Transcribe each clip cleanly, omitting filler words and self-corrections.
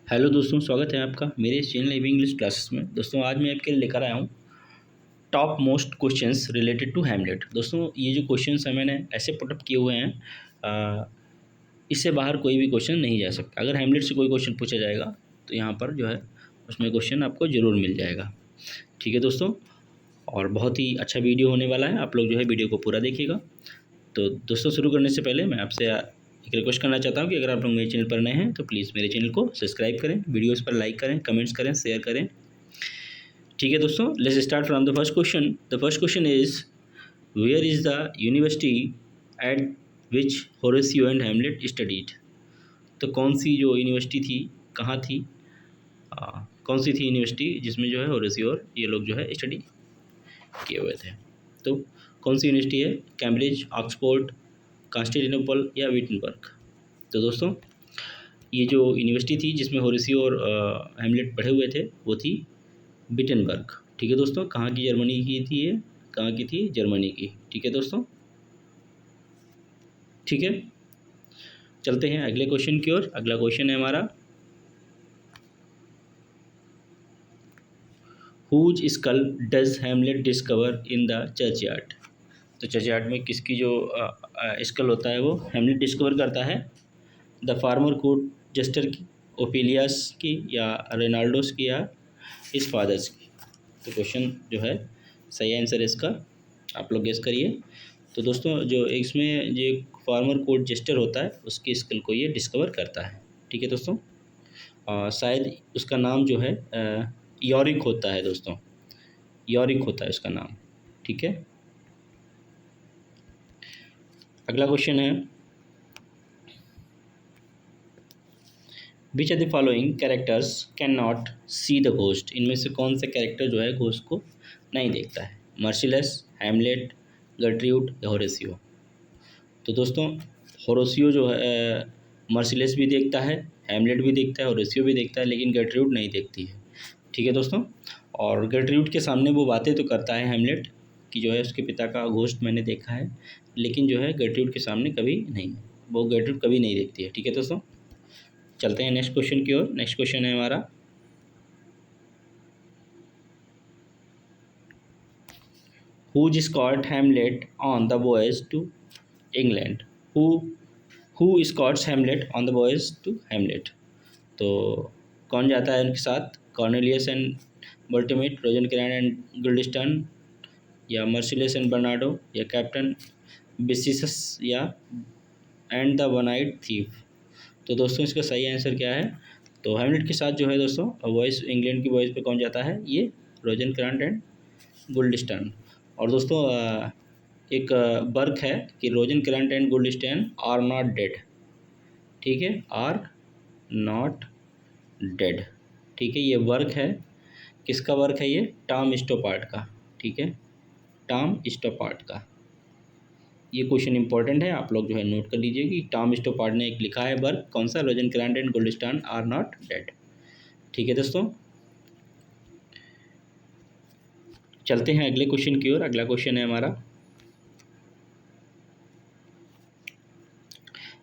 Hello दोस्तों, स्वागत है आपका मेरे इस चैनल एबी इंग्लिश क्लासेस में। दोस्तों आज मैं आपके लिए लेकर आया हूँ top most questions related to Hamlet. दोस्तों ये जो क्वेश्चंस हैं मैंने ऐसे पुटअप किए हुए हैं, इससे बाहर कोई भी क्वेश्चन नहीं जा सकता। अगर हैमलेट से कोई क्वेश्चन पूछा जाएगा तो यहाँ पर जो है उसमें क्वेश्चन आपको ज़रूर मिल जाएगा। ठीक है दोस्तों, और बहुत ही अच्छा वीडियो होने वाला है, आप लोग जो है वीडियो को पूरा देखिएगा। तो दोस्तों शुरू करने से पहले मैं आपसे एक रिक्वेस्ट करना चाहता हूँ कि अगर आप लोग मेरे चैनल पर नए हैं तो प्लीज़ मेरे चैनल को सब्सक्राइब करें, वीडियोस पर लाइक करें, कमेंट्स करें, शेयर करें। ठीक है दोस्तों, let's start from the first question. The first question is where is the university at which Horatio and Hamlet studied. तो कौन सी जो यूनिवर्सिटी थी, कहाँ थी, कौन सी थी यूनिवर्सिटी जिसमें जो है होरेसियो और ये लोग जो है स्टडी किए हुए थे। तो कौन सी यूनिवर्सिटी है? कैम्ब्रिज, ऑक्सफोर्ड, कॉन्स्टेंटिनोपल या विटनबर्ग। तो दोस्तों ये जो यूनिवर्सिटी थी जिसमें होरेसियो और हैमलेट पढ़े हुए थे वो थी विटनबर्ग। ठीक है दोस्तों, कहाँ की? जर्मनी की थी ये, कहाँ की थी? जर्मनी की। ठीक है दोस्तों, ठीक है, चलते हैं अगले क्वेश्चन की ओर। अगला क्वेश्चन है हमारा, whose skull does Hamlet discover in the churchyard. तो चर्च यार्ड में किसकी जो स्कल होता है वो हैमलेट डिस्कवर करता है? द फार्मर कोर्ट जस्टर की, ओपिलियस की, या रेनाल्डोस की, या इस फादर्स की। तो क्वेश्चन जो है सही आंसर इसका आप लोग गेस करिए। तो दोस्तों जो इसमें जो फार्मर कोर्ट जेस्टर होता है उसकी स्किल को ये डिस्कवर करता है। ठीक है दोस्तों, शायद उसका नाम जो है यॉरिक होता है दोस्तों, यॉरिक होता है उसका नाम। ठीक है, अगला क्वेश्चन है, which are the following characters cannot see the ghost. इनमें से कौन से कैरेक्टर जो है घोस्ट को नहीं देखता है? मर्सिलस, हैमलेट, गर्ट्रूड या होरेसियो। तो दोस्तों होरेसियो जो है मर्सिलस भी देखता है, हैमलेट भी देखता है, होरेसियो भी देखता है, लेकिन गर्ट्रूड नहीं देखती है। ठीक है दोस्तों, और गर्ट्रूड के सामने वो बातें तो करता है हैमलेट कि जो है उसके पिता का घोस्ट मैंने देखा है, लेकिन जो है गर्ट्रूड के सामने कभी नहीं, वो गर्ट्रूड कभी नहीं देखती है। ठीक है दोस्तों, चलते हैं नेक्स्ट क्वेश्चन की ओर। नेक्स्ट क्वेश्चन है हमारा, who escorted Hamlet on the voyage to England. Who who escorts Hamlet on the voyage to Hamlet. तो कौन जाता है उनके साथ? Cornelius and Voltemand, Rosencrantz and Guildenstern, या मर्सिलस एंड बर्नार्डो, या कैप्टन बिसिसस, या and the one eyed thief. तो दोस्तों इसका सही आंसर क्या है? तो हैमलेट के साथ जो है दोस्तों वॉइस, इंग्लैंड की वॉइस पे कौन जाता है? ये रोजनक्रैन एंड गुल्डस्टर्न। और दोस्तों एक बर्क है कि रोजनक्रैन एंड गुल्डस्टर्न आर नॉट डेड। ठीक है, आर नॉट डेड। ठीक है, ये वर्क है, किसका वर्क है? ये टॉम स्टोपार्ट का। ठीक है, टॉम स्टोपार्ट का। ये क्वेश्चन इंपॉर्टेंट है, आप लोग जो है नोट कर लीजिए कि टॉम स्टोपार्ट ने एक लिखा है वर्क, कौन सा? रोजनक्रैन एंड गुल्डस्टर्न आर नॉट डेड। ठीक है दोस्तों, चलते हैं अगले क्वेश्चन की ओर। अगला क्वेश्चन है हमारा,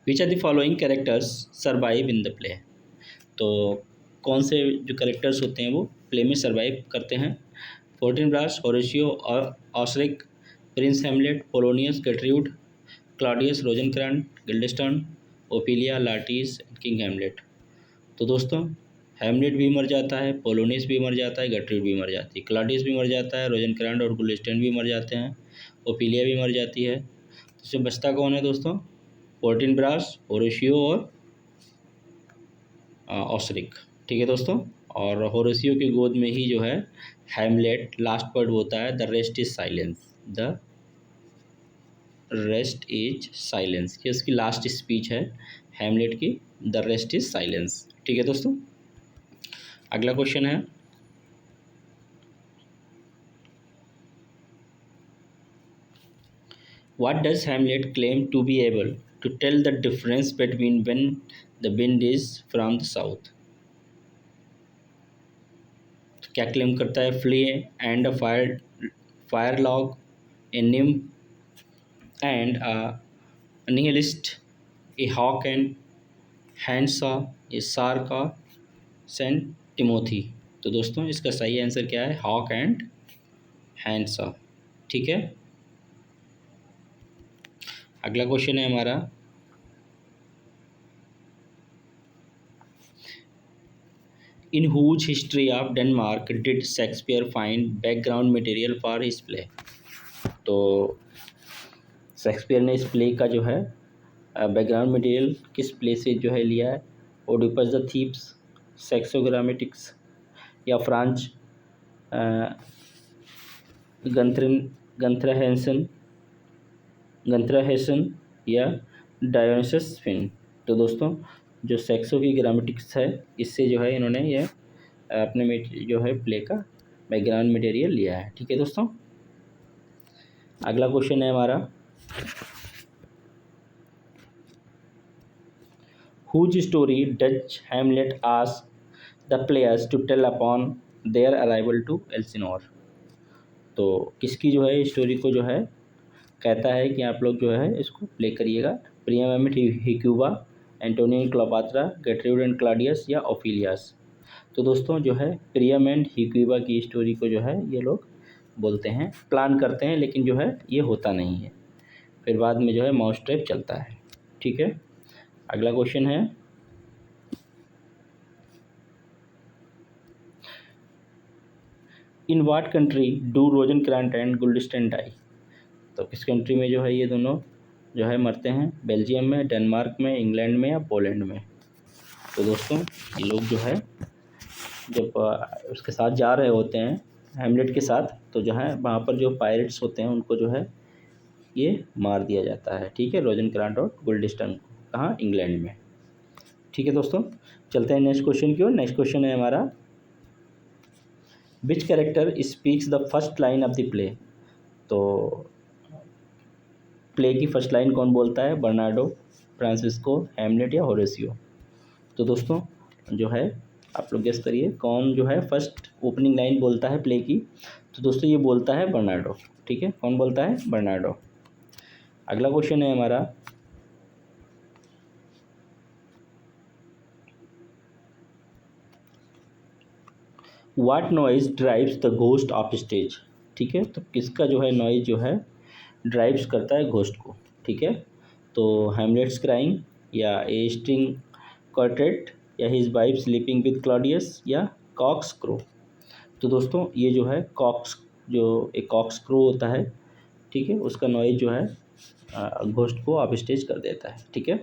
which are the following characters survive in the play. तो कौन से जो कैरेक्टर्स होते हैं वो प्ले में सर्वाइव करते हैं? Fortinbras, Horatio, Osric, prince Hamlet, Polonius, Gertrude, Claudius, Rosencrantz, Guildenstern, Ophelia, Laertes, king Hamlet. तो दोस्तों हैमलेट भी मर जाता है, पोलोनियस भी मर जाता है, गेट्रूड भी मर जाती है, क्लॉडियस भी मर जाता है, रोजनक्रैन और गुलिस्टन भी मर जाते हैं, ओपिलिया भी मर जाती है। तो इसमें बचता कौन है दोस्तों? फोर्टिनब्रास, होरेशियो और ऑसरिक। ठीक है दोस्तों, और होरेसियो की गोद में ही जो है हैमलेट लास्ट वर्ड होता है, the rest is silence. The rest is silence, ये उसकी लास्ट स्पीच है हैमलेट की, द रेस्ट इज साइलेंस। ठीक है दोस्तों, अगला क्वेश्चन है, what does Hamlet claim to be able to tell the difference between when the wind is from the south. क्या क्लेम करता है? Flea and a fire log, a nymph and a nihilist, a hawk and handsaw, a sarka, saint Timothy. तो दोस्तों इसका सही answer क्या है? Hawk and handsaw. ठीक है, अगला क्वेश्चन है हमारा, in whose history of Denmark did Shakespeare find background material for his play. तो शेक्सपियर ने इस प्ले का जो है बैकग्राउंड मटेरियल किस प्ले से जो है लिया है? ओडिपस द थीव्स, सेक्सोग्रामेटिक्स, या फ्रांच गंथरन गंथरहेंसन गंथरहेसन, या डायोनिसस फिन। तो दोस्तों जो सेक्सो की ग्रामेटिक्स है, इससे जो है इन्होंने ये अपने जो है प्ले का बैकग्राउंड मटेरियल लिया है। ठीक है दोस्तों, अगला क्वेश्चन है हमारा, whose story does Hamlet ask the players to tell upon their arrival to Elsinore. तो किसकी जो है स्टोरी को जो है कहता है कि आप लोग जो है इसको प्ले करिएगा? प्रियम एमिट हिक्यूबा, एंटोनियो क्लोपात्रा, गेटरूड एंड क्लॉडियस, या ओफिलियास। तो दोस्तों जो है प्रियम एंड हिक्यूबा की स्टोरी को जो है ये लोग बोलते हैं, प्लान करते हैं, लेकिन जो है ये होता नहीं है, फिर बाद में जो है माउस ट्रैप चलता है। ठीक है, अगला क्वेश्चन है, in what country do Rosencrantz and Guildenstern die. तो किस कंट्री में जो है ये दोनों जो है मरते हैं? बेल्जियम में, डेनमार्क में, इंग्लैंड में, या पोलैंड में। तो दोस्तों ये लोग जो है जब उसके साथ जा रहे होते हैं हैमलेट के साथ, तो जो है वहाँ पर जो पायरेट्स होते हैं उनको जो है ये मार दिया जाता है। ठीक है, रोजनक्रांट और गुल्डस्टेन को, कहाँ? इंग्लैंड में। ठीक है दोस्तों, चलते हैं नेक्स्ट क्वेश्चन की ओर। नेक्स्ट क्वेश्चन है हमारा, विच character speaks the first line of the play. तो प्ले की फर्स्ट लाइन कौन बोलता है? बर्नार्डो, फ्रांसिस्को, हैमलेट, या होरेसियो। तो दोस्तों जो है आप लोग गेस करिए कौन जो है फर्स्ट ओपनिंग लाइन बोलता है प्ले की। तो दोस्तों ये बोलता है बर्नार्डो। ठीक है, कौन बोलता है? बर्नार्डो। अगला क्वेश्चन है हमारा, what noise drives the ghost of stage. ठीक है, तो किसका जो है नॉइज जो है ड्राइव्स करता है घोस्ट को। ठीक है, तो हैमलेट्स क्राइंग, या ए स्ट्रिंग क्वार्टेट, या his wife sleeping with Claudius, या कॉक्स क्रो। तो दोस्तों ये जो है एक कॉक्स क्रो होता है, ठीक है, उसका नॉइज जो है घोस्ट को ऑफ स्टेज कर देता है। ठीक है,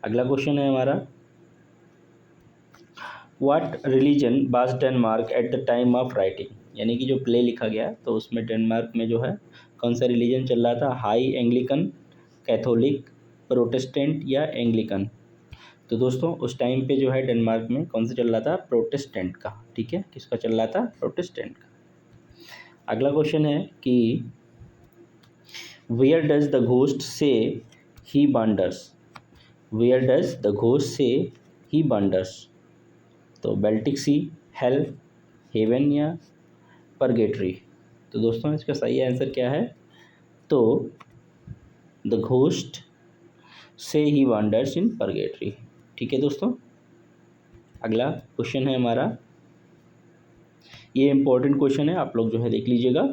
अगला क्वेश्चन है हमारा, what religion was Denmark at the time of writing. यानी कि जो प्ले लिखा गया तो उसमें डेनमार्क में जो है कौन सा रिलीजन चल रहा था? हाई एंग्लिकन, कैथोलिक, प्रोटेस्टेंट, या एंग्लिकन। तो दोस्तों उस टाइम पे जो है डेनमार्क में कौन सा चल रहा था? प्रोटेस्टेंट का। ठीक है, किसका चल रहा था? प्रोटेस्टेंट का। अगला क्वेश्चन है कि where does the ghost say he wanders. Where does the ghost say he wanders. तो बेल्टिक सी, हेल, हेवन, या परगेटरी। तो दोस्तों इसका सही आंसर क्या है? तो the ghost say he वांडर्स in purgatory. ठीक है दोस्तों, अगला क्वेश्चन है हमारा, ये इंपॉर्टेंट क्वेश्चन है, आप लोग जो है देख लीजिएगा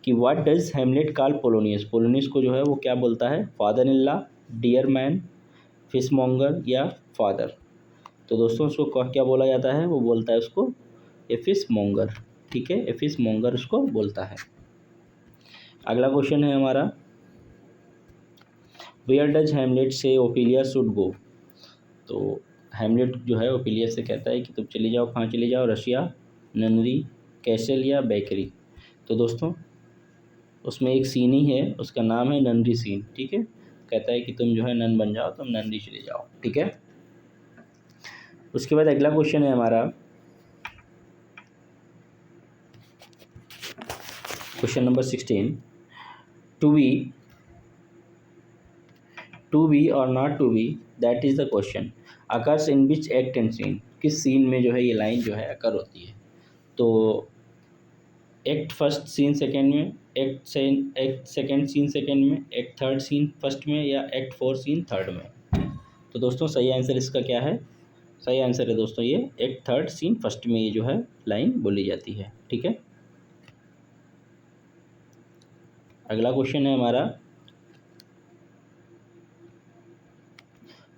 कि what does Hamlet call Polonius. Polonius को जो है वो क्या बोलता है? Father in law, dear man, fishmonger, या फादर। तो दोस्तों उसको क्या बोला जाता है? वो बोलता है उसको ए फिश मॉन्गर। ठीक है, ए फिश मॉन्गर उसको बोलता है। अगला क्वेश्चन है हमारा, वेयर डज हैमलेट से ओफिलिया शुड गो। तो हैमलेट जो है ओफिलिया से कहता है कि तुम चली जाओ, कहाँ चली जाओ? रशिया, ननरी, कैसल, या बेकरी। तो दोस्तों उसमें एक सीन ही है, उसका नाम है ननरी सीन। ठीक है, कहता है कि तुम जो है नन बन जाओ, तुम ननरी चले जाओ। ठीक है, उसके बाद अगला क्वेश्चन है हमारा, क्वेश्चन नंबर 16, टू बी और not to be, that is the question, occurs in which act and scene. किस सीन में जो है ये लाइन जो है अकर होती है? तो एक्ट फर्स्ट सीन सेकेंड में, एक्ट सेकेंड सीन सेकेंड में, एक्ट थर्ड सीन फर्स्ट में, या एक्ट फोर सीन थर्ड में। तो दोस्तों सही आंसर इसका क्या है? सही आंसर है दोस्तों ये, एक्ट थर्ड सीन फर्स्ट में ये जो है लाइन बोली जाती है। ठीक है, अगला क्वेश्चन है हमारा,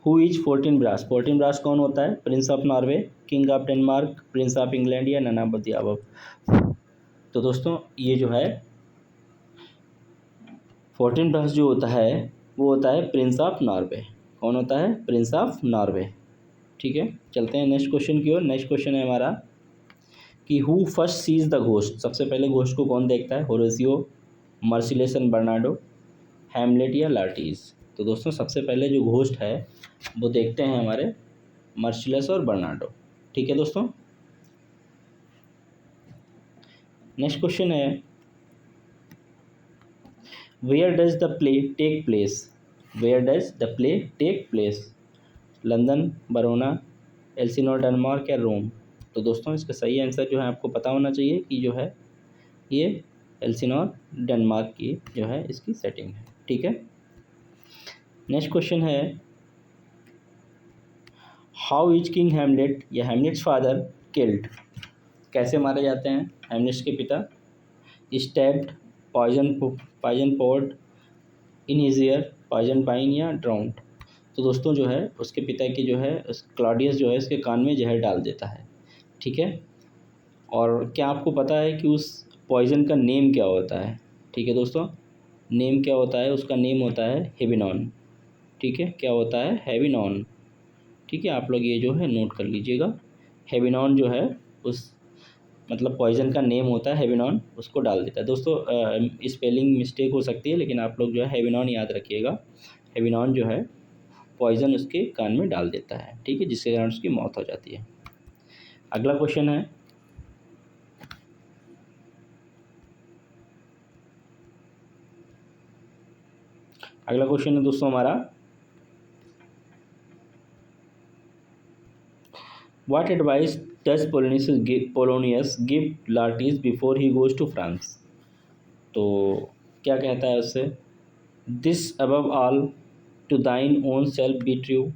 who is Fortinbras. Fortinbras कौन होता है? Prince of Norway, king of Denmark, prince of England या नन ऑफ द अबव। तो दोस्तों ये जो है फोर्टीन ब्रास जो होता है वो होता है प्रिंस ऑफ नॉर्वे। कौन होता है? Prince of Norway. ठीक है, चलते हैं नेक्स्ट क्वेश्चन की ओर। नेक्स्ट क्वेश्चन है हमारा कि who first sees the ghost. सबसे पहले घोस्ट को कौन देखता है? Horatio, Marcellus and Bernardo, Hamlet या लार्टीज। तो दोस्तों सबसे पहले जो घोस्ट है वो देखते हैं हमारे मर्सिलेस और बर्नार्डो। ठीक है दोस्तों, नेक्स्ट क्वेश्चन है, where does the play take place. Where does the play take place? London, Verona, Elsinore Denmark या रोम। तो दोस्तों इसका सही आंसर जो है आपको पता होना चाहिए कि जो है ये एल्सिनोर डेनमार्क की जो है इसकी सेटिंग है। ठीक है, नेक्स्ट क्वेश्चन है, हाउ इज किंग हैमलेट या हैमलेट्स फादर किल्ड। कैसे मारे जाते हैं हैमलेट्स के पिता? Stabbed, poison poured, in his ear, poison wine या ड्राउंड। तो दोस्तों जो है उसके पिता की जो है क्लॉडियस जो है उसके कान में जहर डाल देता है। ठीक है, और क्या आपको पता है कि उस पॉइजन का नेम क्या होता है? ठीक है दोस्तों, नेम क्या होता है? उसका नेम होता है हेविनॉन। ठीक है, क्या होता है? हेविनॉन। ठीक है, आप लोग ये जो है नोट कर लीजिएगा, हेविनॉन जो है उस मतलब पॉइजन का नेम होता है हेविनॉन, उसको डाल देता है। दोस्तों स्पेलिंग मिस्टेक हो सकती है लेकिन आप लोग जो है हेविनॉन याद रखिएगा। हेविनॉन जो है पॉइजन उसके कान में डाल देता है। ठीक है, जिसके कारण उसकी मौत हो जाती है। अगला क्वेश्चन है, अगला क्वेश्चन है दोस्तों हमारा, what advice does Polonius give Laertes before he goes to France. तो क्या कहता है उससे? This above all, to thine own self be true,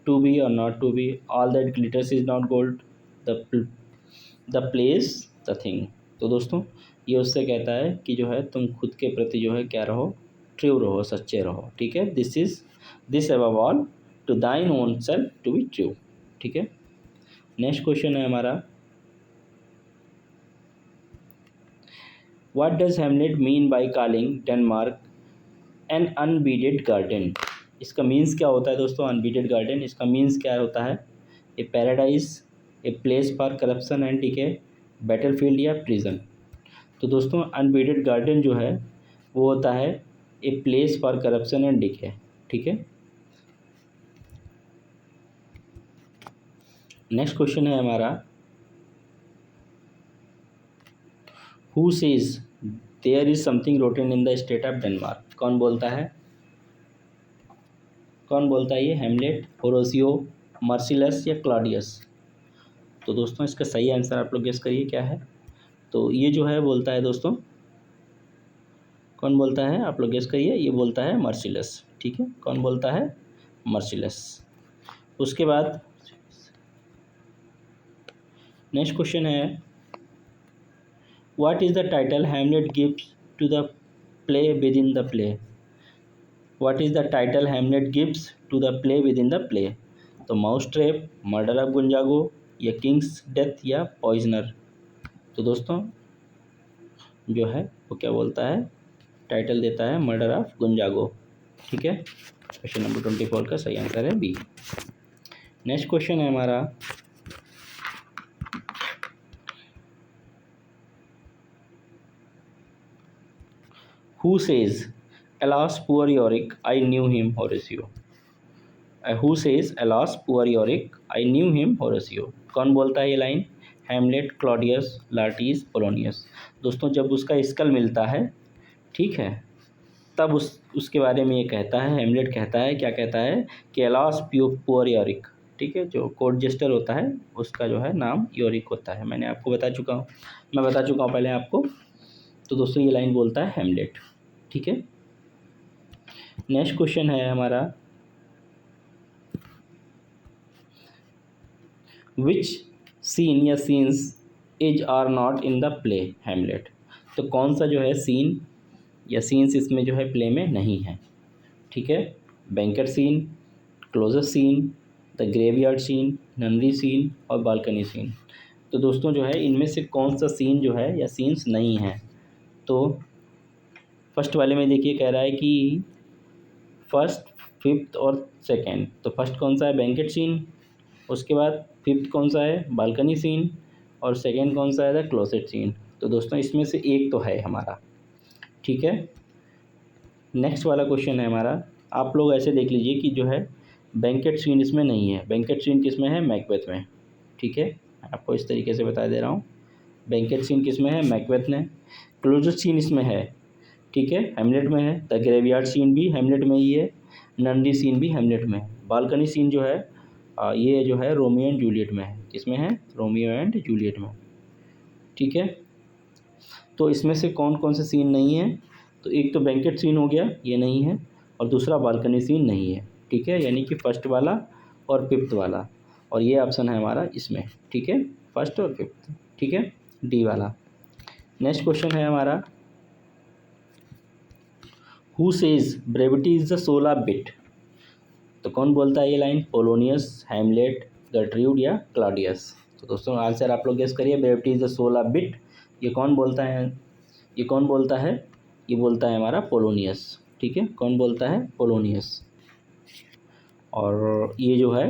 to be और not to be, all that glitters is not gold, the play's, the thing. तो दोस्तों ये उससे कहता है कि जो है तुम खुद के प्रति जो है क्या रहो? ट्रू रहो, सच्चे रहो। ठीक है, this above all, to thine own self to be true. ठीक है, नेक्स्ट क्वेश्चन है हमारा, what does Hamlet mean by calling Denmark an unweeded garden. इसका मीन्स क्या होता है दोस्तों? अनबीडेड गार्डन, इसका मीन्स क्या होता है? A paradise, a place for corruption and decay, battlefield या प्रिजन। तो दोस्तों अनबीडेड गार्डन जो है वो होता है a place for corruption and decay. ठीक है, नेक्स्ट क्वेश्चन है हमारा, who says there is something rotten in the state of Denmark. कौन बोलता है? कौन बोलता है ये? हेमलेट, होरोसियो, मर्सिलस या क्लॉडियस। तो दोस्तों इसका सही आंसर आप लोग गेस करिए क्या है? तो ये जो है बोलता है दोस्तों, कौन बोलता है? आप लोग गेस करिए, ये बोलता है मर्सिलस। ठीक है, कौन बोलता है? मर्सिलस। उसके बाद नेक्स्ट क्वेश्चन है, what is the title Hamlet gives to the play within the play. What is the title Hamlet gives to the play within the play. तो mouse trap, murder of Gonzago या king's death या poisoner. तो दोस्तों जो है वो क्या बोलता है? टाइटल देता है मर्डर ऑफ गुंजागो। ठीक है, क्वेश्चन नंबर 24 का सही आंसर है बी। नेक्स्ट क्वेश्चन है हमारा, who says alas poor Yorick, I knew him, Horatio। Who says alas poor Yorick, I knew him, Horatio। कौन बोलता है ये line? Hamlet, Claudius, Laertes, Polonius. दोस्तों जब उसका स्कल मिलता है, ठीक है, तब उसके बारे में ये कहता है, हेमलेट कहता है, क्या कहता है कि अलास पुअर योरिक। ठीक है, जो कोर्ट जेस्टर होता है उसका जो है नाम योरिक होता है। मैं बता चुका हूँ पहले आपको। तो दोस्तों ये लाइन बोलता है हेमलेट। ठीक है, नेक्स्ट क्वेश्चन है हमारा, विच सीन या scenes is are not in the play Hamlet. तो कौन सा जो है सीन या सीन्स इसमें जो है प्ले में नहीं है, ठीक है। Banquet scene, closet scene, the graveyard scene, nunnery scene और बालकनी सीन। तो दोस्तों जो है इनमें से कौन सा सीन जो है या सीन्स नहीं है। तो फर्स्ट वाले में देखिए कह रहा है कि फर्स्ट, फिफ्थ और सेकंड। तो फर्स्ट कौन सा है, बैंकेट सीन। उसके बाद फिफ्थ कौन सा है, बालकनी सीन। और सेकंड कौन सा है, द क्लोसेट सीन। तो दोस्तों इसमें से एक तो है हमारा, ठीक है। नेक्स्ट वाला क्वेश्चन है हमारा, आप लोग ऐसे देख लीजिए कि जो है बैंकेट सीन इसमें नहीं है। बैंकेट सीन किस में है, मैकबेथ में, ठीक है। आपको इस तरीके से बता दे रहा हूँ, बैंकेट सीन किस में है, मैकबेथ में। क्लोजर सीन इसमें है, ठीक है, हैमलेट में है। द ग्रेवयार्ड सीन भी हैमलेट में ही है, नंदी सीन भी हैमलेट में है। बालकनी सीन जो है ये जो है रोमियो एंड जूलियट में है। किसमें है, रोमियो एंड जूलियट में, ठीक है। तो इसमें से कौन कौन से सीन नहीं है, तो एक तो बैंकेट सीन हो गया, ये नहीं है, और दूसरा बालकनी सीन नहीं है, ठीक है। यानी कि फर्स्ट वाला और फिफ्थ वाला, और ये ऑप्शन है हमारा इसमें, ठीक है, फर्स्ट और फिफ्थ, ठीक है, डी वाला। नेक्स्ट क्वेश्चन है हमारा, who says brevity is the soul of wit. तो कौन बोलता है ये लाइन, पोलोनियस, हैमलेट, गर्ट्रूड या क्लॉडियस। तो दोस्तों आंसर आप लोग गेस करिए, brevity is the soul of wit, ये कौन बोलता है, ये कौन बोलता है, ये बोलता है हमारा पोलोनियस, ठीक है। कौन बोलता है, पोलोनियस। और ये जो है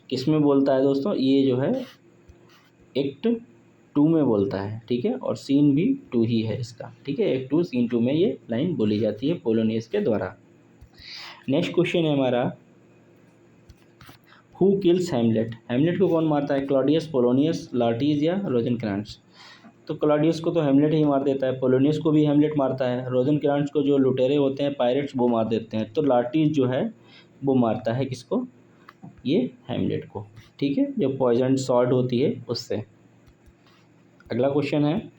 किस में बोलता है दोस्तों, ये जो है एक्ट 2 में बोलता है, ठीक है। और सीन भी 2 ही है इसका, ठीक है। एक्ट 2 सीन 2 में ये लाइन बोली जाती है पोलोनियस के द्वारा। नेक्स्ट क्वेश्चन है हमारा, हु किल्स हैमलेट। हैमलेट को कौन मारता है, क्लॉडियस, पोलोनियस, लार्टीज या रोजेनक्रैंट्स। तो क्लॉडियस को तो हैमलेट ही मार देता है, पोलोनियस को भी हैमलेट मारता है, रोजेनक्रैंट्स को जो लुटेरे होते हैं पायरेट्स वो मार देते हैं। तो लार्टीज जो है वो मारता है किसको, ये हैमलेट को, ठीक है, जो पॉइजन सॉल्ट होती है उससे। अगला क्वेश्चन है,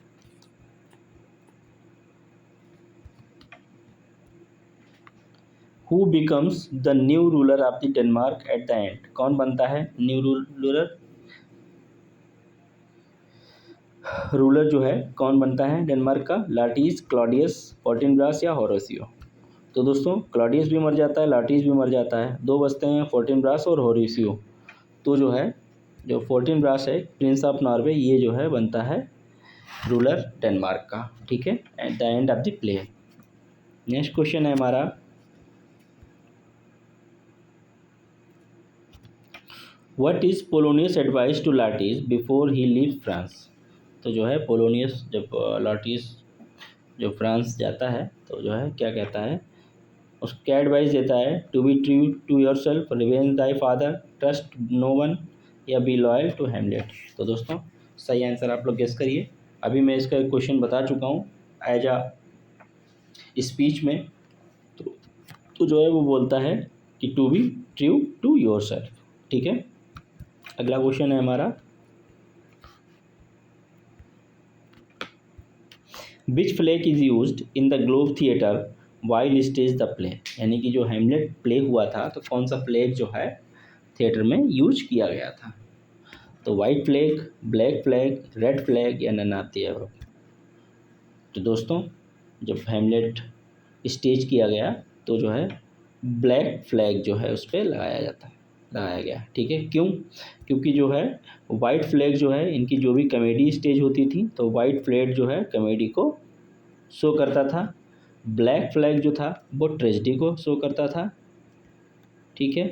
who becomes the new ruler of the Denmark eight the and. कौन बनता है न्यू रूलर, रूलर जो है कौन बनता है डेनमार्क का, लार्टीज, क्लॉडियस, फोर्टिनब्रास या होरेसियो। तो दोस्तों क्लॉडियस भी मर जाता है, लार्टीज भी मर जाता है, दो बचते हैं फोर्टिनब्रास और होरेसियो। तो जो है जो फोर्टिनब्रास है प्रिंस ऑफ नॉर्वे, ये जो है बनता है रूलर डेनमार्क का, ठीक है, at the end of the play. Next question है हमारा, what is Polonius advice to Laertes before he leave France. तो जो है पोलोनियस जब लार्टीज जो फ्रांस जाता है तो जो है क्या कहता है, उसको क्या एडवाइस देता है, to be true to yourself, revenge thy father, trust no one या बी लॉयल टू हैमलेट। तो दोस्तों सही आंसर आप लोग गेस करिए। अभी मैं इसका क्वेश्चन बता चुका हूँ एज आ स्पीच में। तो जो है वो बोलता है कि to be true to yourself, ठीक है। अगला क्वेश्चन है हमारा, which flag is used in the Globe theatre while stage the play. यानी कि जो हैमलेट प्ले हुआ था तो कौन सा फ्लैग जो है थिएटर में यूज किया गया था। तो white flag, black flag, red flag या नन ऑफ द अबव। तो दोस्तों जब हैमलेट स्टेज किया गया तो जो है ब्लैक फ्लैग जो है उस पर लगाया गया, ठीक है। क्यों, क्योंकि जो है वाइट फ्लैग जो है इनकी जो भी कॉमेडी स्टेज होती थी तो वाइट फ्लैग जो है कॉमेडी को शो करता था, ब्लैक फ्लैग जो था वो ट्रेजेडी को शो करता था, ठीक है।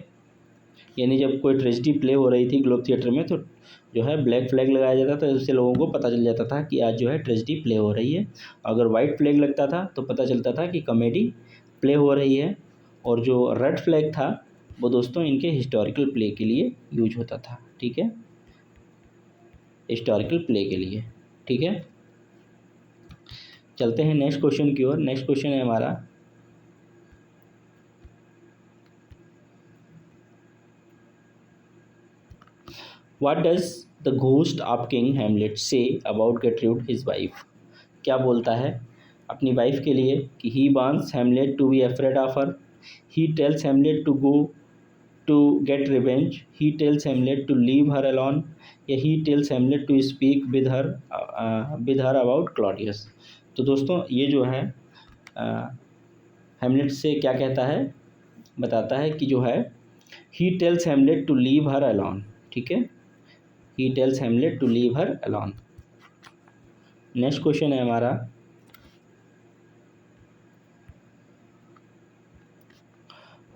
यानी जब कोई ट्रेजेडी प्ले हो रही थी ग्लोब थिएटर में तो जो है ब्लैक फ्लैग लगाया जाता था, इससे लोगों को पता चल जाता था कि आज जो है ट्रेजेडी प्ले हो रही है। अगर वाइट फ्लैग लगता था तो पता चलता था कि कॉमेडी प्ले हो रही है। और जो रेड फ्लैग था वो दोस्तों इनके हिस्टोरिकल प्ले के लिए यूज होता था, ठीक है, हिस्टोरिकल प्ले के लिए, ठीक है। चलते हैं नेक्स्ट क्वेश्चन की ओर। नेक्स्ट क्वेश्चन है हमारा, what does the ghost of king Hamlet say about Gertrude his wife. क्या बोलता है अपनी वाइफ के लिए कि he wants Hamlet to be afraid of her, he tells Hamlet to go to get revenge, he tells Hamlet to leave her alone, या he tells Hamlet to speak with her about Claudius. तो दोस्तों ये जो है हेमलेट से क्या कहता है, बताता है कि जो है he tells Hamlet to leave her alone, ठीक है, he tells Hamlet to leave her alone. Next question है हमारा,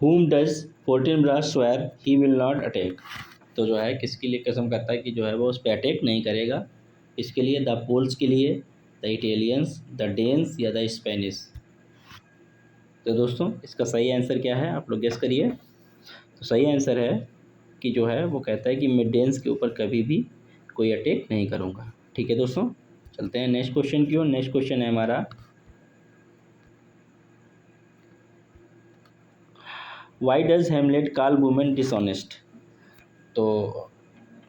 whom does Fortinbras swear he will not attack। तो जो है किसके लिए कसम करता है कि जो है वो उस पर अटैक नहीं करेगा, इसके लिए द पोल्स के लिए, द इटालियंस, द डेन्स या द स्पेनिश। तो दोस्तों इसका सही आंसर क्या है, आप लोग गेस करिए। तो सही आंसर है कि जो है वो कहता है कि मैं डेन्स के ऊपर कभी भी कोई अटैक नहीं करूँगा। ठीक है दोस्तों, चलते हैं नेक्स्ट क्वेश्चन की ओर। नेक्स्ट क्वेश्चन है हमारा, why does Hamlet call women dishonest. तो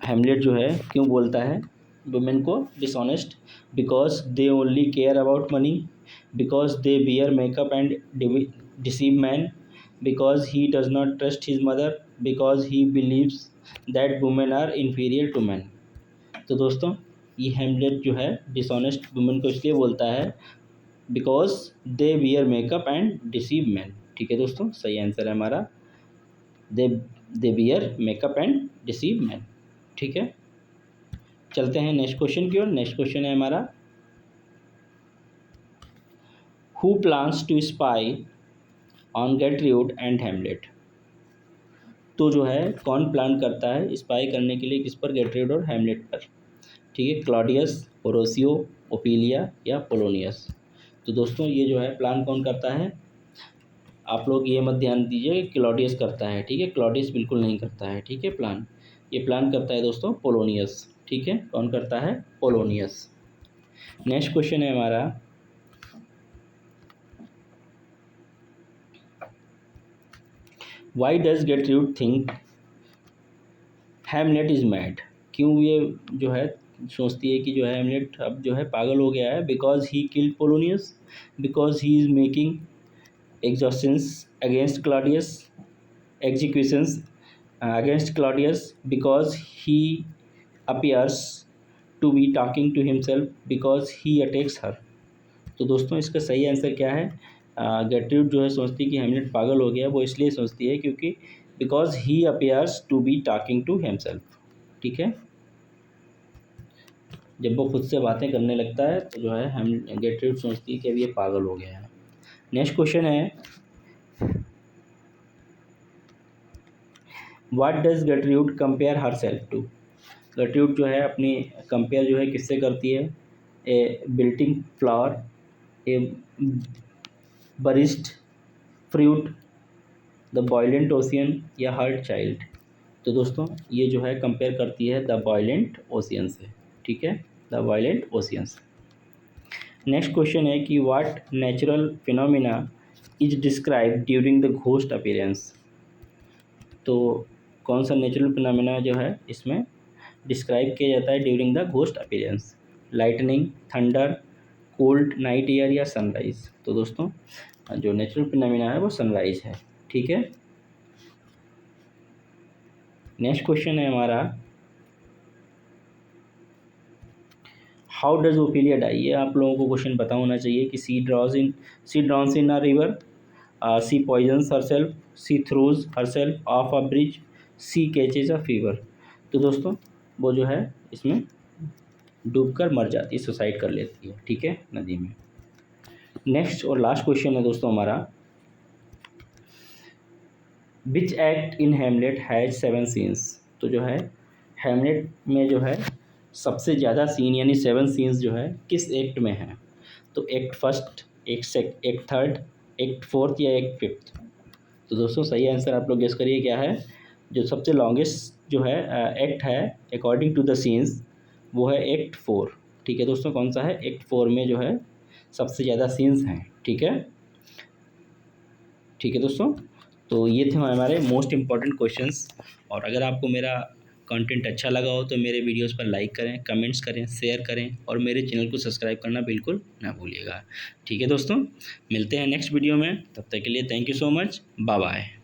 हेमलेट जो है क्यों बोलता है वुमेन को dishonest, because they only care about money, because they wear makeup and deceive man, because he does not trust his mother, because he believes that women are inferior to man. तो दोस्तों ये हेमलेट जो है dishonest women को इसलिए बोलता है because they wear makeup and deceive man. ठीक है दोस्तों, सही आंसर है हमारा दे wear makeup and deceive man. ठीक है, चलते हैं नेक्स्ट क्वेश्चन की ओर। नेक्स्ट क्वेश्चन है हमारा, who plans to spy on Gertrude and Hamlet. तो जो है कौन प्लान करता है स्पाई करने के लिए, किस पर, गेटरूड और हेमलेट पर। ठीक है, क्लॉडियस, होरेशियो, ओपिलिया या पोलोनियस। तो दोस्तों ये जो है प्लान कौन करता है, आप लोग ये मत ध्यान दीजिए क्लॉडियस करता है, ठीक है, क्लॉडियस बिल्कुल नहीं करता है। ठीक है, प्लान ये प्लान करता है दोस्तों पोलोनियस। ठीक है, कौन करता है, पोलोनियस। नेक्स्ट क्वेश्चन है हमारा, why does Gertrude think Hamlet is mad. क्यों ये जो है सोचती है कि जो है हेमलेट अब जो है पागल हो गया है, because he killed Polonius, because he is making extortions against Claudius, executions against Claudius, because he appears to be talking to himself, because he attacks her। तो दोस्तों इसका सही आंसर क्या है, गेटरूड जो है सोचती है कि हेमलेट पागल हो गया, वो इसलिए सोचती है क्योंकि because he appears to be talking to himself. ठीक है, जब वो खुद से बातें करने लगता है तो जो है हम गेटरूड सोचती है कि अब ये पागल हो गया है। नेक्स्ट क्वेश्चन है, what does Gertrude compare herself to. Gertrude जो है अपनी कंपेयर जो है किससे करती है, a wilting flower, a burst fruit, the violent ocean या हर्ट चाइल्ड। तो दोस्तों ये जो है कंपेयर करती है द बॉयलेंट ओशियन से। ठीक है, द बॉयलेंट ओशियन से। नेक्स्ट क्वेश्चन है कि what natural phenomena is describe during the ghost appearance. तो कौन सा नेचुरल फिनोमिना जो है इसमें डिस्क्राइब किया जाता है during the ghost appearance, lightning, thunder, cold night air या सनराइज। तो दोस्तों जो नेचुरल फिनोमिना है वो सनराइज है। ठीक है, नेक्स्ट क्वेश्चन है हमारा, हाउ डज ओपिलिया डाई। ये आप लोगों को क्वेश्चन पता होना चाहिए कि she drowns in a river, she poisons herself, she throws herself off a bridge, she catches a fever. तो दोस्तों वो जो है इसमें डूबकर मर जाती है, सुसाइड कर लेती है। ठीक है, नदी में। नेक्स्ट और लास्ट क्वेश्चन है दोस्तों हमारा, which act in Hamlet has 7 scenes. तो जो है हेमलेट में जो है सबसे ज़्यादा सीन यानी 7 सीन्स जो है किस एक्ट में है। तो act first, act third, act fourth या एक्ट फिफ्थ। तो दोस्तों सही आंसर आप लोग गेस करिए क्या है। जो सबसे लॉन्गेस्ट जो है एक्ट है अकॉर्डिंग टू द सीन्स वो है एक्ट 4। ठीक है दोस्तों, कौन सा है, एक्ट 4 में जो है सबसे ज़्यादा सीन्स हैं। ठीक है, ठीक है दोस्तों, तो ये थे हमारे मोस्ट इम्पॉर्टेंट क्वेश्चंस। और अगर आपको मेरा कंटेंट अच्छा लगा हो तो मेरे वीडियोस पर लाइक करें, कमेंट्स करें, शेयर करें और मेरे चैनल को सब्सक्राइब करना बिल्कुल ना भूलिएगा। ठीक है दोस्तों, मिलते हैं नेक्स्ट वीडियो में, तब तक के लिए thank you so much, bye bye.